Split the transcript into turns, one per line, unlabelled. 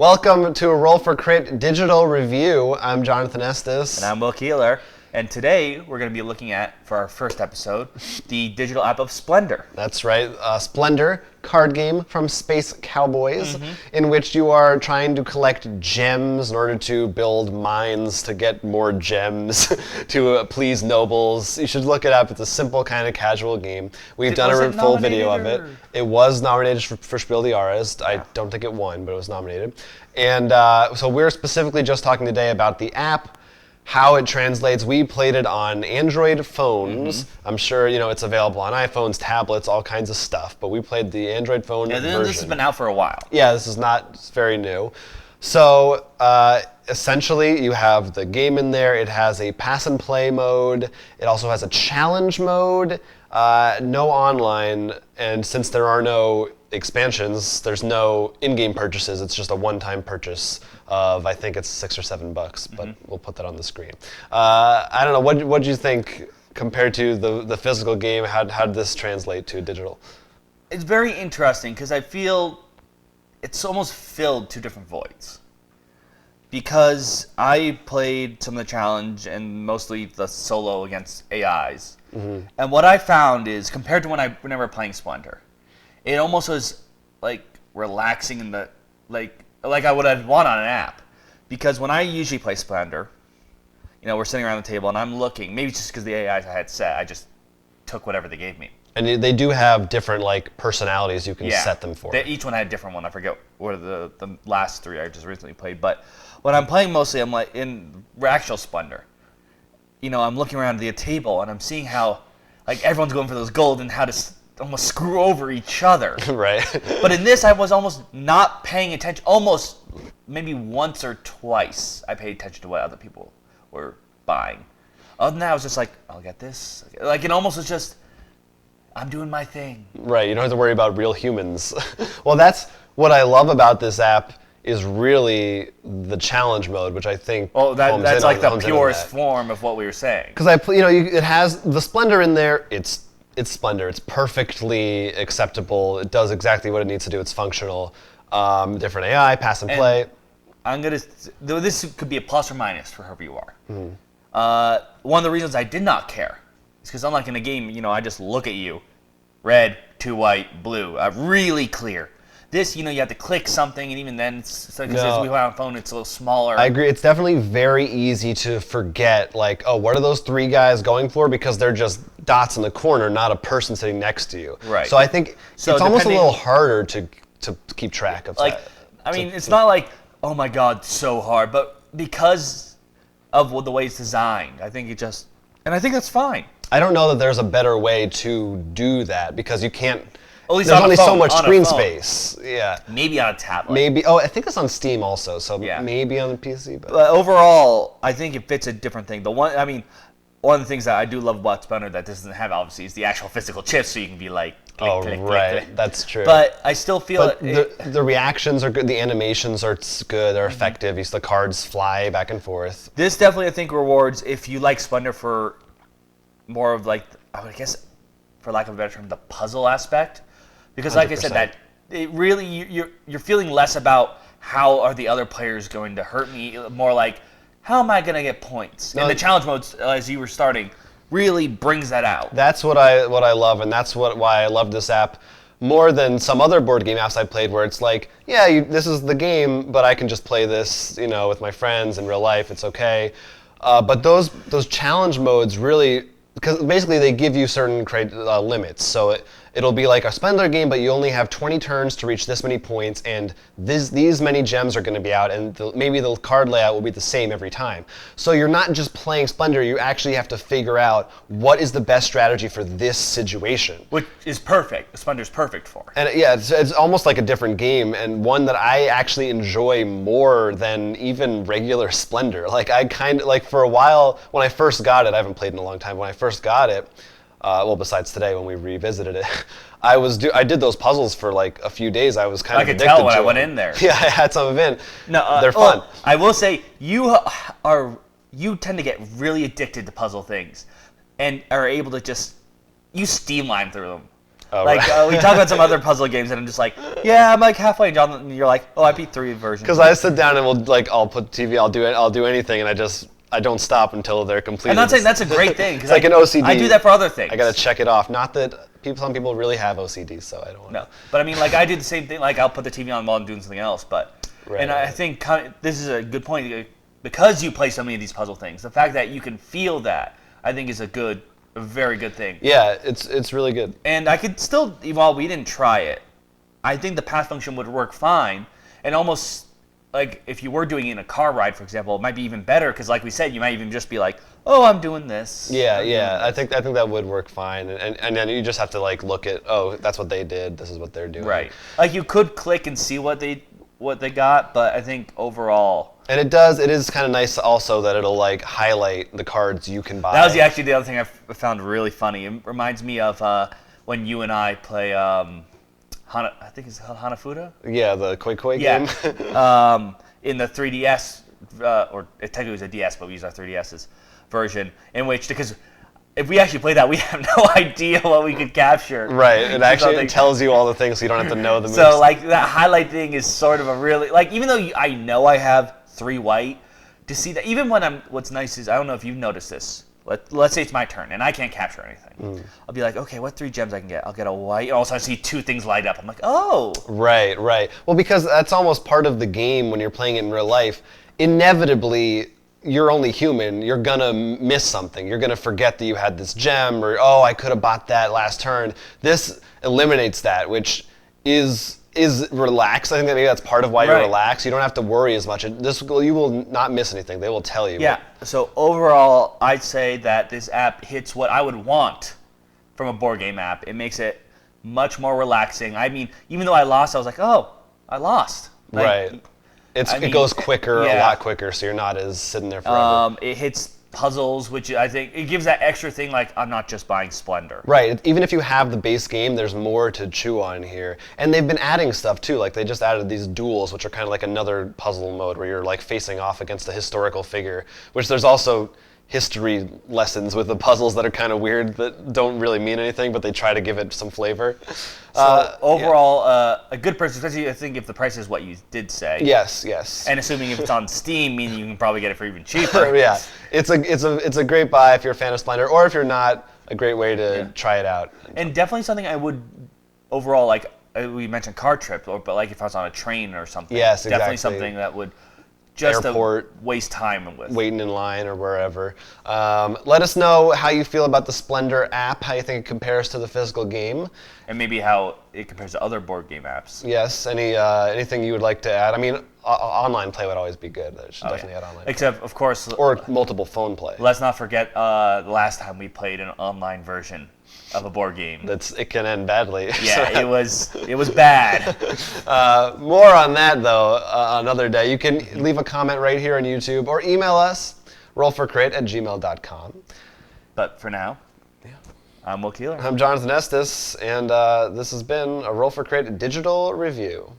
Welcome to a Roll for Crit digital review. I'm Jonathan Estes.
And I'm Will Keeler. And today we're going to be looking at, for our first episode, the digital app of Splendor.
That's right. Splendor, card game from Space Cowboys, in which you are trying to collect gems in order to build mines to get more gems to please nobles. You should look it up. It's a simple kind of casual game. We've done a full video of it. It was nominated for Spiel des Jahres. I don't think it won, but it was nominated. And so we're specifically just talking today about the app, how it translates. We played it on Android phones. I'm sure it's available on iPhones, tablets, all kinds of stuff. But we played the Android phone version.
This has been out for a while.
Yeah, this is not very new. So essentially, you have the game in there. It has a pass and play mode. It also has a challenge mode. No online, and since there are no expansions, there's no in-game purchases. It's just a one-time purchase of, I think it's $6 or $7, but we'll put that on the screen. I don't know, what do you think compared to the physical game? How did this translate to digital?
It's very interesting because I feel it's almost filled two different voids. Because I played some of the challenge and mostly the solo against AIs. And what I found is, compared to whenever playing Splendor, it almost was like relaxing in the like I would have want on an app. Because when I usually play Splendor, we're sitting around the table and I'm looking. Maybe it's just because the AIs I had set, I just took whatever they gave me. And
they do have different personalities you can set them for.
Each one had a different one. I forget what the last three I just recently played. But when I'm playing mostly, I'm like in actual Splendor. I'm looking around the table and I'm seeing how everyone's going for those gold and how to almost screw over each other.
Right.
But in this, I was almost not paying attention. Almost maybe once or twice I paid attention to what other people were buying. Other than that, I was just like, I'll get this. It almost was just, I'm doing my thing.
Right, you don't have to worry about real humans. Well, that's what I love about this app is really the challenge mode, which I think
that's like the purest form of what we were saying.
Because it has the Splendor in there. It's Splendor. It's perfectly acceptable. It does exactly what it needs to do. It's functional. Different AI, pass and play.
This could be a plus or minus for whoever you are. One of the reasons I did not care is because unlike in a game, I just look at you, red, 2 white, blue, really clear. This, you have to click something, and even then, because we have on phone, it's a little smaller.
I agree. It's definitely very easy to forget, what are those three guys going for? Because they're just dots in the corner, not a person sitting next to you.
Right.
So I think it's almost a little harder to keep track of that.
It's not like, oh my God, so hard, but because of the way it's designed, I think and I think that's fine.
I don't know that there's a better way to do that, because you can't.
At least
there's only so much screen space. Yeah.
Maybe on a tablet.
Maybe. Oh, I think it's on Steam also. So maybe on the PC.
But overall, I think it fits a different thing. One of the things that I do love about Splendor that this doesn't have, obviously, is the actual physical chips, so you can be click, click.
That's true.
But I still feel
the reactions are good. The animations are good. They're effective. The cards fly back and forth.
This definitely, I think, rewards if you like Splendor for more of I guess, for lack of a better term, the puzzle aspect. Because, like 100%. I said, that it really you're feeling less about how are the other players going to hurt me, more like how am I going to get points. And the challenge modes, as you were starting, really brings that out.
That's what I love, and that's why I love this app more than some other board game apps I played, where it's this is the game, but I can just play this, with my friends in real life. It's okay. But those challenge modes really, because basically they give you certain limits. So it'll be like a Splendor game, but you only have 20 turns to reach this many points, and these many gems are going to be out, and maybe the card layout will be the same every time. So you're not just playing Splendor, you actually have to figure out what is the best strategy for this situation.
Which is perfect. Splendor's perfect for.
And it's almost like a different game, and one that I actually enjoy more than even regular Splendor. For a while, when I first got it, I haven't played in a long time, when I first got it, besides today when we revisited it, I did those puzzles for a few days. I was kind of addicted to them.
I could tell when I went in there.
Yeah, I had some of them in. No, they're fun.
I will say you tend to get really addicted to puzzle things, and are able to you streamline through them.
Oh,
like
right.
we talk about some other puzzle games, and I'm just like, yeah, I'm like halfway, and John, and you're like, oh, I beat 3 versions.
Because I sit down and I'll put TV, I'll do anything, and I don't stop until they're completed.
I'm not saying that's a great thing.
It's like an OCD.
I do that for other things.
I gotta check it off. Not that some people really have OCD, so I don't want to.
No, but I mean, like I do the same thing. Like I'll put the TV on while I'm doing something else. But
Right,
I think this is a good point because you play so many of these puzzle things. The fact that you can feel that, I think, is a very good thing.
Yeah, it's really good.
And I could still, while we didn't try it, I think the path function would work fine, and almost like if you were doing it in a car ride, for example, it might be even better because, like we said, you might even just be like, "Oh, I'm doing this."
Yeah. I think that would work fine, and then you just have to like look at, oh, that's what they did. This is what they're doing.
Right. Like you could click and see what they got, but I think overall.
And it is kind of nice also that it'll like highlight the cards you can buy.
That was actually the other thing I found really funny. It reminds me of when you and I play I think it's Hanafuda?
Yeah, the Koi
Yeah.
game.
In the 3DS, or it technically was a DS, but we used our 3DS's version, in which, because if we actually play that, we have no idea what we could capture.
Right, it actually tells you all the things so you don't have to know the moves.
So like that highlight thing is sort of a really, like even though I know I have 3 white, to see that, even when what's nice is, I don't know if you've noticed this, let's say it's my turn and I can't capture anything. I'll be like, okay, what 3 gems I can get? I'll get a white, and also I see 2 things light up. I'm like, oh.
Right. Well, because that's almost part of the game when you're playing it in real life. Inevitably, you're only human. You're gonna miss something. You're gonna forget that you had this gem, or oh, I could have bought that last turn. This eliminates that, which is relaxed. I think that maybe that's part of why you're relaxed. You don't have to worry as much. You will not miss anything. They will tell you.
Yeah. So overall, I'd say that this app hits what I would want from a board game app. It makes it much more relaxing. I mean, even though I lost, I was like, oh, I lost. Like,
right. It goes quicker, a lot quicker, so you're not as sitting there forever.
It hits puzzles, which I think it gives that extra thing, like I'm not just buying Splendor.
Right. Even if you have the base game, there's more to chew on here. And they've been adding stuff too. Like they just added these duels, which are kind of like another puzzle mode where you're like facing off against a historical figure, which there's also history lessons with the puzzles that are kind of weird that don't really mean anything, but they try to give it some flavor.
So overall, a good price, especially I think if the price is what you did say.
Yes.
And assuming if it's on Steam, meaning you can probably get it for even cheaper.
Yeah, it's a great buy if you're a fan of Splendor, or if you're not, a great way to try it out.
And definitely something I would overall like. We mentioned car trip, but like if I was on a train or something.
Yes, exactly.
Definitely something that would. Just
Airport,
waste time with.
Waiting in line or wherever. Let us know how you feel about the Splendor app, how you think it compares to the physical game.
And maybe how it compares to other board game apps.
Yes, anything you would like to add? I mean, online play would always be good. They should definitely add online
Except,
play.
Of course...
Or multiple phone play.
Let's not forget the last time we played an online version of a board game.
It can end badly.
Yeah, it was bad.
More on that, though, another day. You can leave a comment right here on YouTube or email us, rollforcrit@gmail.com.
But for now, I'm Will Keeler.
I'm Jonathan Estes, and this has been a Roll for Crit digital review.